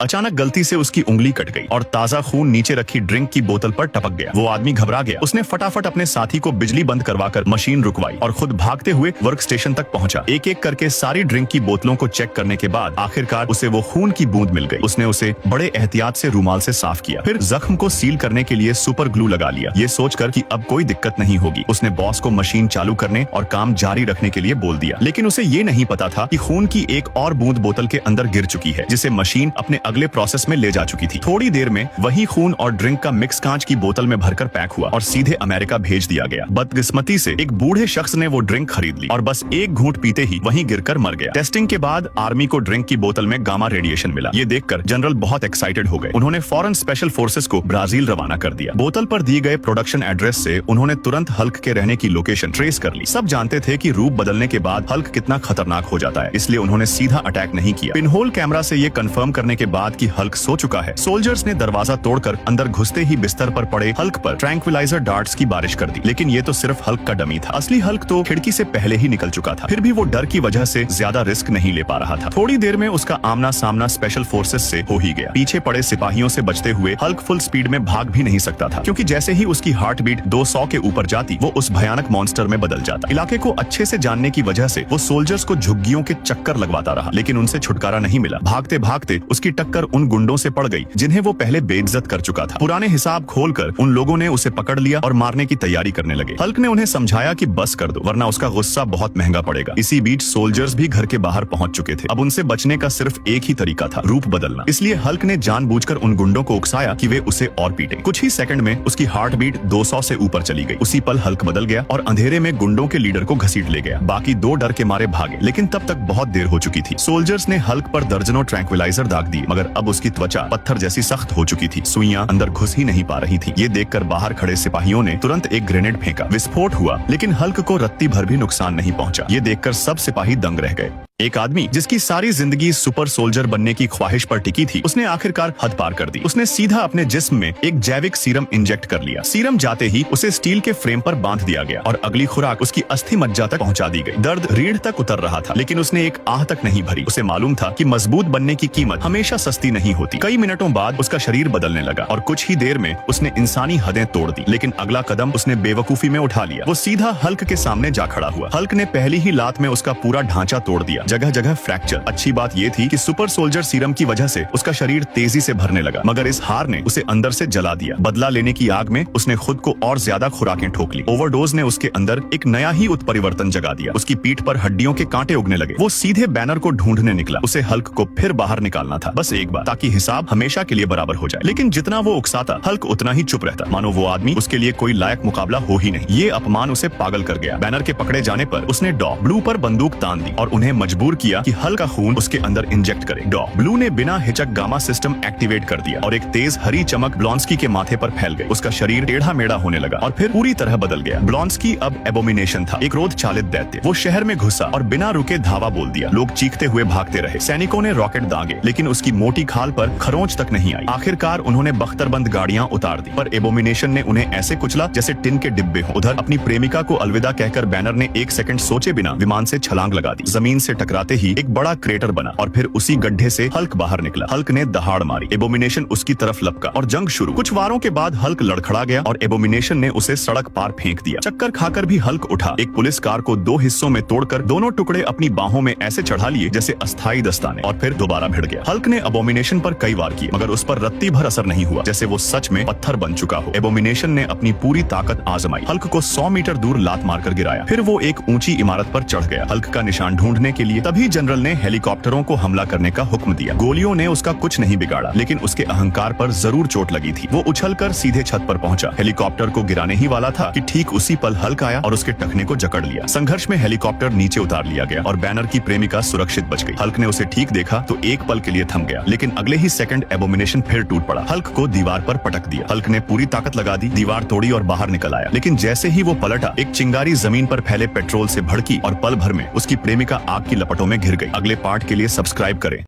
अचानक गलती से उसकी उंगली कट गई और ताजा खून नीचे रखी ड्रिंक की बोतल पर टपक गया। वो आदमी घबरा गया। उसने फटाफट अपने साथी को बिजली बंद करवाकर मशीन रुकवाई और खुद भागते हुए वर्क स्टेशन तक पहुंचा। एक एक करके सारी ड्रिंक की बोतलों को चेक करने के बाद आखिरकार उसे वो खून की बूंद मिल गई। उसने उसे बड़े एहतियात से रूमाल से साफ किया, फिर जख्म को सील करने के लिए सुपर ग्लू लगा लिया, ये सोचकर कि अब कोई दिक्कत नहीं होगी। उसने बॉस को मशीन चालू करने और काम जारी रखने के लिए बोल दिया, लेकिन उसे ये नहीं पता था कि खून की एक और बूंद बोतल के अंदर गिर चुकी है, जिसे मशीन अपने अगले प्रोसेस में ले जा चुकी थी। थोड़ी देर में वही खून और ड्रिंक का मिक्स कांच की बोतल में भरकर पैक हुआ और सीधे अमेरिका भेज दिया गया। बदकिस्मती से एक बूढ़े शख्स ने वो ड्रिंक खरीद ली और बस एक घूंट पीते ही वहीं गिरकर मर गया। टेस्टिंग के बाद आर्मी को ड्रिंक की बोतल में गामा रेडिएशन मिला। ये देखकर जनरल बहुत एक्साइटेड हो गए। उन्होंने फौरन स्पेशल फोर्सेस को ब्राजील रवाना कर दिया। बोतल पर दिए गए प्रोडक्शन एड्रेस से उन्होंने तुरंत हल्क के रहने की लोकेशन ट्रेस कर ली। सब जानते थे कि रूप बदलने के बाद हल्क कितना खतरनाक हो जाता है, इसलिए उन्होंने सीधा अटैक नहीं किया। पिनहोल कैमरा से ये कंफर्म करने के बाद कि हल्क सो चुका है, सोल्जर्स ने दरवाजा तोड़कर अंदर घुसते ही बिस्तर पर पड़े हल्क पर ट्रैंक्विलाइजर डार्ट्स की बारिश कर दी। लेकिन ये तो सिर्फ हल्क का डमी था। असली हल्क तो खिड़की से पहले ही निकल चुका था। फिर भी वो डर की वजह से ज्यादा रिस्क नहीं ले पा रहा था। थोड़ी देर में उसका आमना सामना स्पेशल फोर्सेस से हो ही गया। पीछे पड़े सिपाहियों से बचते हुए हल्क फुल स्पीड में भाग भी नहीं सकता था, क्योंकि जैसे ही उसकी हार्ट बीट 200 के ऊपर जाती वो उस भयानक मॉन्स्टर में बदल जाता। इलाके को अच्छे से जानने की वजह से वो सोल्जर्स को झुग्गियों के चक्कर लगवाता रहा, लेकिन उनसे छुटकारा नहीं मिला। भागते भागते उसकी टक्कर उन गुंडों से पड़ गई जिन्हें वो पहले बेइज्जत कर चुका था। पुराने हिसाब खोलकर उन लोगों ने उसे पकड़ लिया और मारने की तैयारी करने लगे। हल्क ने उन्हें समझाया कि बस कर दो, वरना उसका गुस्सा बहुत महंगा पड़ेगा। इसी बीच सोल्जर्स भी घर के बाहर पहुंच चुके थे। अब उनसे बचने का सिर्फ एक ही तरीका था, रूप बदलना। इसलिए हल्क ने जानबूझकर उन गुंडों को उकसाया कि वे उसे और पीटे। कुछ ही सेकंड में उसकी हार्ट बीट 200 से ऊपर चली गई। उसी पल हल्क बदल गया और अंधेरे में गुंडों के लीडर को घसीट ले गया। बाकी दो डर के मारे भागे, लेकिन तब तक बहुत देर हो चुकी थी। सोल्जर्स ने हल्क पर दर्जनों ट्रैंक्विलाइजर दाग दिए, मगर अब उसकी त्वचा पत्थर जैसी सख्त हो चुकी थी। सुइयां अंदर घुस ही नहीं पा रही थी। ये देखकर बाहर खड़े सिपाहियों ने तुरंत एक ग्रेनेड फेंका। विस्फोट हुआ, लेकिन हल्क को रत्ती भर भी नुकसान नहीं पहुंचा। ये देखकर सब सिपाही दंग रह गए। एक आदमी जिसकी सारी जिंदगी सुपर सोल्जर बनने की ख्वाहिश पर टिकी थी, उसने आखिरकार हद पार कर दी। उसने सीधा अपने जिस्म में एक जैविक सीरम इंजेक्ट कर लिया। सीरम जाते ही उसे स्टील के फ्रेम पर बांध दिया गया और अगली खुराक उसकी अस्थि मज्जा तक पहुंचा दी गई। दर्द रीढ़ तक उतर रहा था, लेकिन उसने एक आह तक नहीं भरी। उसे मालूम था कि मजबूत बनने की कीमत हमेशा सस्ती नहीं होती। कई मिनटों बाद उसका शरीर बदलने लगा और कुछ ही देर में उसने इंसानी हदें तोड़ दी। लेकिन अगला कदम उसने बेवकूफी में उठा लिया। वो सीधा हल्क के सामने जा खड़ा हुआ। हल्क ने पहली ही लात में उसका पूरा ढांचा तोड़ दिया, जगह जगह फ्रैक्चर। अच्छी बात यह थी कि सुपर सोल्जर सीरम की वजह से उसका शरीर तेजी से भरने लगा, मगर इस हार ने उसे अंदर से जला दिया। बदला लेने की आग में उसने खुद को और ज्यादा खुराकें ठोक ली। ओवरडोज ने उसके अंदर एक नया ही उत्परिवर्तन जगा दिया। उसकी पीठ पर हड्डियों के कांटे उगने लगे। वो सीधे बैनर को ढूंढने निकला। उसे हल्क को फिर बाहर निकालना था, बस एक बार, ताकि हिसाब हमेशा के लिए बराबर हो जाए। लेकिन जितना वो उकसाता, हल्क उतना ही चुप रहता, मानो वो आदमी उसके लिए कोई लायक मुकाबला हो ही नहीं। ये अपमान उसे पागल कर गया। बैनर के पकड़े जाने पर उसने डॉ ब्लू पर बंदूक तान दी और उन्हें मजबूर किया कि हल्क का खून उसके अंदर इंजेक्ट करे। डॉ ब्लू ने बिना हिचक गामा सिस्टम एक्टिवेट कर दिया और एक तेज हरी चमक ब्लॉन्स्की के माथे पर फैल गई। उसका शरीर टेढ़ा मेढ़ा होने लगा और फिर पूरी तरह बदल गया। ब्लॉन्स्की अब एबोमिनेशन था, एक क्रोध चालित दैत्य। वो शहर में घुसा और बिना रुके धावा बोल दिया। लोग चीखते हुए भागते रहे। सैनिकों ने रॉकेट दागे, लेकिन उसकी मोटी खाल पर खरोंच तक नहीं आई। आखिरकार उन्होंने बख्तरबंद गाड़ियां उतार दी, पर एबोमिनेशन ने उन्हें ऐसे कुचला जैसे टिन के डिब्बे हो। उधर अपनी प्रेमिका को अलविदा कहकर बैनर ने एक सेकंड सोचे बिना विमान से छलांग लगा दी। जमीन से टकराते ही एक बड़ा क्रेटर बना और फिर उसी गड्ढे से हल्क बाहर निकला। हल्क ने दहाड़ मारी। एबोमिनेशन उसकी तरफ लपका और जंग शुरू। कुछ वारों के बाद हल्क लड़खड़ा गया और एबोमिनेशन ने उसे सड़क पार फेंक दिया। चक्कर खाकर भी हल्क उठा। एक पुलिस कार को दो हिस्सों में तोड़कर दोनों टुकड़े अपनी बाहों में ऐसे चढ़ा लिए जैसे अस्थायी दस्ताने, और फिर दोबारा भिड़ गया। हल्क ने एबोमिनेशन पर कई वार किए, मगर उस पर रत्ती भर असर नहीं हुआ, जैसे वो सच में पत्थर बन चुका हो। एबोमिनेशन ने अपनी पूरी ताकत आजमाई। हल्क को 100 मीटर दूर लात मारकर गिराया। फिर वो एक ऊंची इमारत पर चढ़ गया हल्क का निशान ढूंढने के लिए। तभी जनरल ने हेलीकॉप्टरों को हमला करने का हुक्म दिया। गोलियों ने उसका कुछ नहीं बिगाड़ा, लेकिन उसके अहंकार पर जरूर चोट लगी थी। वो उछलकर सीधे छत पर पहुंचा। हेलीकॉप्टर को गिराने ही वाला था कि ठीक उसी पल हल्क आया और उसके टखने को जकड़ लिया। संघर्ष में हेलीकॉप्टर नीचे उतार लिया गया और बैनर की प्रेमिका सुरक्षित बच गई। हल्क ने उसे ठीक देखा तो एक पल के लिए थम गया, लेकिन अगले ही सेकंड एबोमिनेशन फिर टूट पड़ा। हल्क को दीवार पर पटक दिया। हल्क ने पूरी ताकत लगा दी, दीवार तोड़ी और बाहर निकल आया। लेकिन जैसे ही वो पलटा, एक चिंगारी जमीन पर फैले पेट्रोल से भड़की और पल भर में उसकी प्रेमिका आग की लपटों में घिर गई। अगले पार्ट के लिए सब्सक्राइब करें।